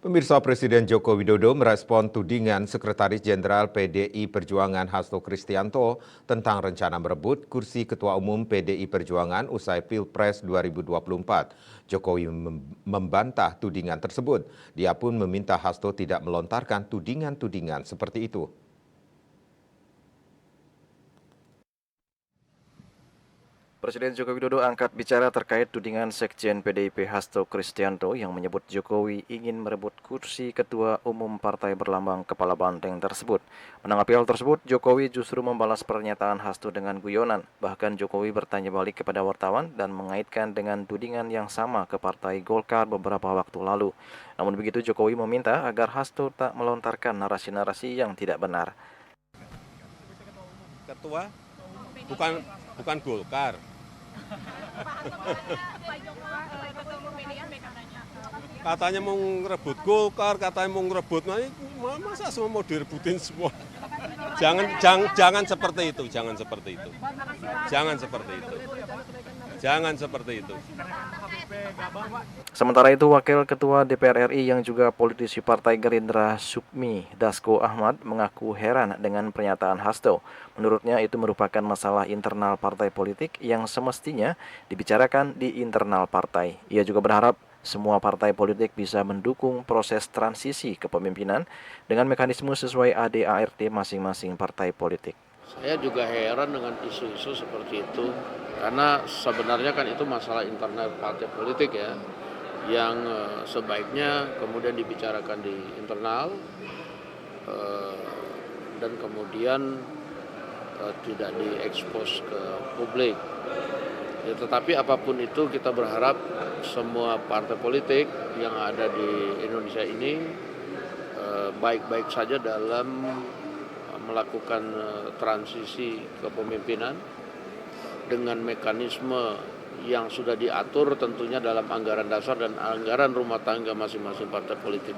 Pemirsa, Presiden Joko Widodo merespon tudingan Sekretaris Jenderal PDI Perjuangan Hasto Kristianto tentang rencana merebut kursi Ketua Umum PDI Perjuangan usai Pilpres 2024. Jokowi membantah tudingan tersebut. Dia pun meminta Hasto tidak melontarkan tudingan-tudingan seperti itu. Presiden Joko Widodo angkat bicara terkait tudingan Sekjen PDIP Hasto Kristianto yang menyebut Jokowi ingin merebut kursi Ketua Umum Partai Berlambang Kepala Banteng tersebut. Menanggapi hal tersebut, Jokowi justru membalas pernyataan Hasto dengan guyonan. Bahkan Jokowi bertanya balik kepada wartawan dan mengaitkan dengan tudingan yang sama ke Partai Golkar beberapa waktu lalu. Namun begitu, Jokowi meminta agar Hasto tak melontarkan narasi-narasi yang tidak benar. Ketua bukan Golkar. Katanya mau ngerebut Golkar, katanya mau ngerebut, masa semua mau direbutin semua? Jangan seperti itu, jangan seperti itu. Sementara itu, Wakil Ketua DPR RI yang juga politisi Partai Gerindra Sukmi Dasko Ahmad mengaku heran dengan pernyataan Hasto. Menurutnya itu merupakan masalah internal partai politik yang semestinya dibicarakan di internal partai. Ia juga berharap semua partai politik bisa mendukung proses transisi kepemimpinan dengan mekanisme sesuai AD/ART masing-masing partai politik. Saya juga heran dengan isu-isu seperti itu, karena sebenarnya kan itu masalah internal partai politik ya, yang sebaiknya kemudian dibicarakan di internal dan kemudian tidak diekspos ke publik. Ya, tetapi apapun itu kita berharap semua partai politik yang ada di Indonesia ini baik-baik saja dalam melakukan transisi kepemimpinan dengan mekanisme yang sudah diatur tentunya dalam anggaran dasar dan anggaran rumah tangga masing-masing partai politik.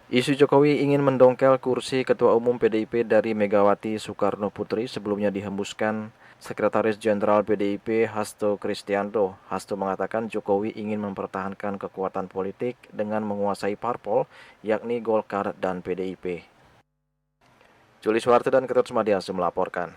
Isu Jokowi ingin mendongkel kursi Ketua Umum PDIP dari Megawati Soekarno Putri sebelumnya dihembuskan Sekretaris Jenderal PDIP Hasto Kristianto. Hasto mengatakan Jokowi ingin mempertahankan kekuatan politik dengan menguasai parpol, yakni Golkar dan PDIP. Juli Suharto dan Ketut Sumadiaso melaporkan.